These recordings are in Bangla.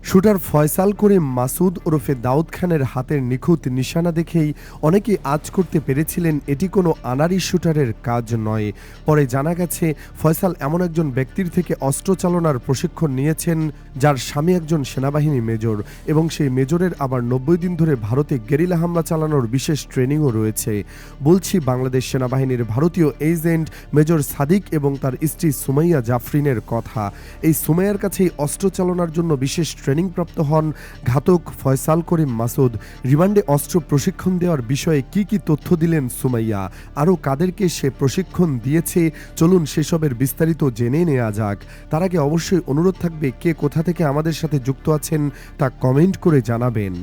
শুটার ফয়সাল করিম মাসুদ ওরফে দাউদ খানের হাতের নিখুঁত নিশানা দেখেই অনেকেই আঁচ করতে পেরেছিলেন এটি কোনো আনাড়ি শুটারের কাজ নয়। পরে জানা গেছে ফয়সাল এমন একজন ব্যক্তির থেকে অস্ত্র চালনার প্রশিক্ষণ নিয়েছেন যার স্বামী একজন সেনাবাহিনী মেজর, এবং সেই মেজরের আবার 90 দিন ধরে ভারতে গেরিলা হামলা চালানোর বিশেষ ট্রেনিংও রয়েছে। বলছি বাংলাদেশ সেনাবাহিনীর ভারতীয় এজেন্ট মেজর সাদিক এবং তার স্ত্রী সুমাইয়া জাফরিনের কথা। এই সুমাইয়ার কাছেই অস্ত্র চালনার জন্য বিশেষ ট্রেনিংপ্রাপ্ত হন ঘাতক ফয়সাল করিম মাসুদ। রিমান্ডে অস্ত্র প্রশিক্ষণ দেওয়ার বিষয়ে কি কি তথ্য দিলেন সুমাইয়া, আরও কাদেরকে সে প্রশিক্ষণ দিয়েছে, চলুন সেসবের বিস্তারিত জেনে নেওয়া যাক। তার আগে অবশ্যই অনুরোধ থাকবে কে কোথা থেকে আমাদের সাথে যুক্ত আছেন তা কমেন্ট করে জানাবেন।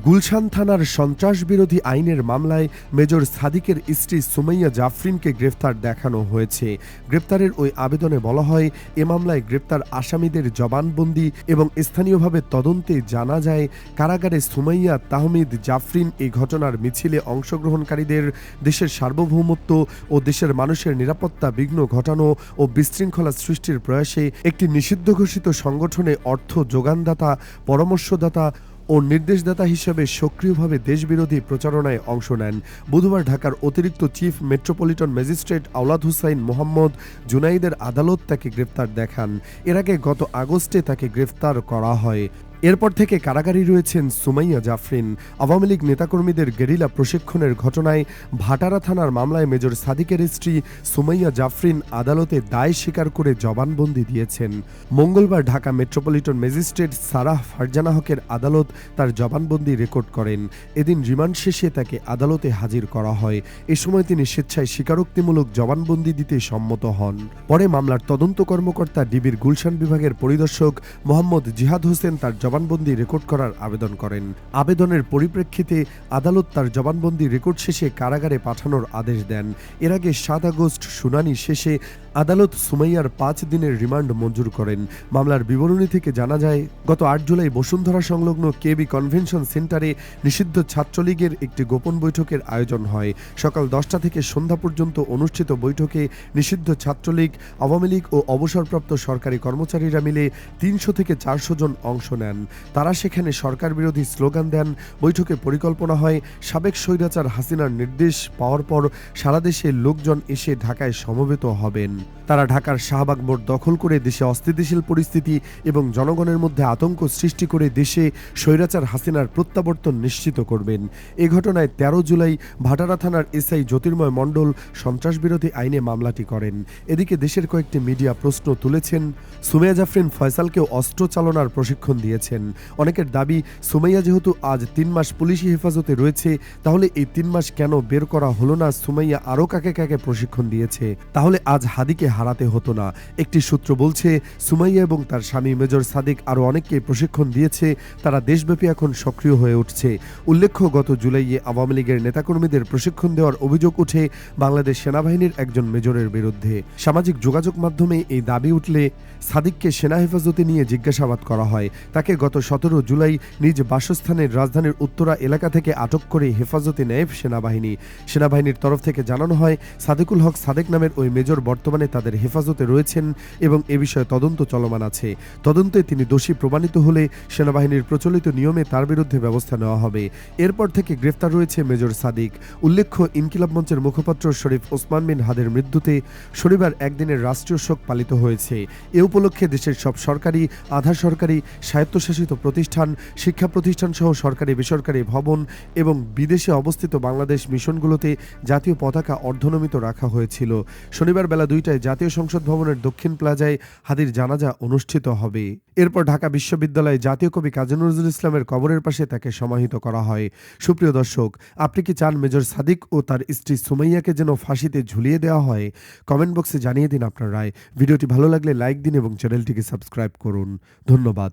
গুলশান থানার সন্ত্রাস বিরোধী আইনের মামলায় মেজর সাদিকের স্ত্রী সুমাইয়া জাফরিনকে গ্রেফতার দেখানো হয়েছে। গ্রেপ্তারের ওই আবেদনে বলা হয়, এ মামলায় গ্রেপ্তার আসামিদের জবানবন্দি এবং স্থানীয়ভাবে তদন্তে জানা যায় কারাগারে সুমাইয়া তাহমিদ জাফরিন এই ঘটনার মিছিলে অংশগ্রহণকারীদের দেশের সার্বভৌমত্ব ও দেশের মানুষের নিরাপত্তা বিঘ্ন ঘটানো ও বিশৃঙ্খলা সৃষ্টির প্রয়াসে একটি নিষিদ্ধ ঘোষিত সংগঠনে অর্থ যোগানদাতা, পরামর্শদাতা ও নির্দেশদাতা হিসেবে সক্রিয়ভাবে দেশবিরোধী প্রচারণায় অংশ নেন। বুধবার ঢাকার অতিরিক্ত চিফ মেট্রোপলিটন ম্যাজিস্ট্রেট আওলাদ হুসাইন মোহাম্মদ জুনাইদের আদালত তাকে গ্রেফতার দেখান। এর আগে গত আগস্টে তাকে গ্রেফতার করা হয়। এরপর থেকে কারাগারে রয়েছেন সুমাইয়া জাফরিন। আওয়ামী লীগ নেতাকর্মীদের গেরিলা প্রশিক্ষণের ঘটনায় ভাটারা থানার মামলায় মেজর সাদিকের স্ত্রী সুমাইয়া জাফরিন আদালতে দায় স্বীকার করে জবানবন্দি দিয়েছেন। মঙ্গলবার Dhaka metropolitan magistrate Sarah Farzana হকের আদালত তার জবানবন্দি রেকর্ড করেন। এদিন রিমান্ড শেষে তাকে আদালতে হাজির করা হয়। এ সময় তিনি স্বেচ্ছায় স্বীকারোক্তিমূলক জবানবন্দি দিতে সম্মত হন। পরে মামলার তদন্ত কর্মকর্তা ডিবির গুলশান বিভাগের পরিদর্শক মোহাম্মদ জিহাদ হোসেন তার জবানবন্দি রেকর্ড করার আবেদন করেন। আবেদনের পরিপ্রেক্ষিতে আদালত তার জবানবন্দি রেকর্ড শেষে কারাগারে পাঠানোর আদেশ দেন। এর আগে 7 আগস্ট শুনানি শেষে আদালত সুমাইয়ার 5 দিনের রিমান্ড মঞ্জুর করেন। মামলার বিবরণী থেকে জানা যায়, গত 8 জুলাই বসুন্ধরা সংলগ্ন কেবি কনভেনশন সেন্টারে নিষিদ্ধ ছাত্রলীগের একটি গোপন বৈঠকের আয়োজন হয়। সকাল 10টা থেকে সন্ধ্যা পর্যন্ত অনুষ্ঠিত বৈঠকে নিষিদ্ধ ছাত্রলীগ, আওয়ামী লীগ ও অবসরপ্রাপ্ত সরকারি কর্মচারীরা মিলে 300 থেকে 400 জন অংশ নেন। তারা সেখানে সরকার বিরোধী স্লোগান দেন। বৈঠকে পরিকল্পনা হয়, সাবেক স্বৈরাচার হাসিনার নির্দেশ পাওয়ার পর সারা দেশে লোকজন এসে ঢাকায় সমবেত হবেন। তারা ঢাকার শাহবাগ মোড় দখল করে দেশে অস্থিতিশীল পরিস্থিতি এবং জনগণের মধ্যে আতঙ্ক সৃষ্টি করে দেশে স্বৈরাচার হাসিনার প্রত্যাবর্তন নিশ্চিত করবেন। এ ঘটনায় 13 জুলাই ভাটারা থানার এসআই জ্যোতির্ময় মণ্ডল সন্ত্রাস বিরোধী আইনে মামলাটি করেন। এদিকে দেশের কয়েকটি মিডিয়া প্রশ্ন তুলেছেন, সুমাইয়া জাফরিন ফয়সালকেও অস্ত্র চালনার প্রশিক্ষণ দিয়েছেন। অনেকের দাবি, সুমাইয়া যেহেতু আজ 3 মাস পুলিশি হেফাজতে রয়েছে, তাহলে এই 3 মাস কেন বের করা হলো না? সুমাইয়া আরও কাকে কাকে প্রশিক্ষণ দিয়েছে? তাহলে আজ হাদিকে হারাতে হতো না। একটি সূত্র বলছে, সুমাইয়া এবং তার স্বামী মেজর সাদিক আরও অনেককে প্রশিক্ষণ দিয়েছে। তারা দেশব্যাপী এখন সক্রিয় হয়ে উঠছে। উল্লেখ্য, গত জুলাইয়ে আওয়ামী লীগের নেতাকর্মীদের প্রশিক্ষণ দেওয়ার অভিযোগ উঠে বাংলাদেশ সেনাবাহিনীর একজন মেজরের বিরুদ্ধে। সামাজিক যোগাযোগ মাধ্যমে এই দাবি উঠলে সাদিককে সেনা হেফাজতে নিয়ে জিজ্ঞাসাবাদ করা হয়। তাকে গত 17 জুলাই নিজ বাসস্থানের রাজধানীর উত্তরা এলাকা থেকে আটক করে হেফাজতে নেয় সেনাবাহিনী। সেনাবাহিনীর তরফ থেকে জানানো হয়, সাদেকুল হক সাদেক নামের ওই মেজর বর্তমানে তাদের হেফাজতে রয়েছেন এবং এ বিষয়ে তদন্ত চলমান আছে। তদন্তে তিনি দোষী প্রমাণিত হলে সেনাবাহিনীর প্রচলিত নিয়মে তার বিরুদ্ধে ব্যবস্থা নেওয়া হবে। এরপর থেকে গ্রেফতার রয়েছে মেজর সাদিক। উল্লেখ্য, ইনকিলাব মঞ্চের মুখপাত্র শরীফ ওসমান বিন হাদের মৃত্যুতে শনিবার একদিনের রাষ্ট্রীয় শোক পালিত হয়েছে। এ উপলক্ষে দেশের সব সরকারি, আধা সরকারি, স্বায়ত্তশাসিত প্রতিষ্ঠান, শিক্ষা প্রতিষ্ঠান সহ সরকারি বেসরকারি ভবন এবং বিদেশে অবস্থিত বাংলাদেশ মিশনগুলোতে জাতীয় পতাকা অর্ধনমিত রাখা হয়েছিল। শনিবার বেলা 2টায় জাতীয় সংসদ ভবনের দক্ষিণ প্লাজায় হাদির জানাজা অনুষ্ঠিত হবে। এরপর ঢাকা বিশ্ববিদ্যালয়ে জাতীয় কবি কাজী নজরুল ইসলামের কবরের পাশে তাকে সমাহিত করা হয়। সুপ্রিয় দর্শক, আপনি কি চান মেজর সাদিক ও তার স্ত্রী সুমাইয়াকে যেন ফাঁসিতে ঝুলিয়ে দেওয়া হয়? কমেন্ট বক্সে জানিয়ে দিন আপনার রায়। ভিডিওটি ভালো লাগলে লাইক দিন এবং চ্যানেলটিকে সাবস্ক্রাইব করুন। ধন্যবাদ।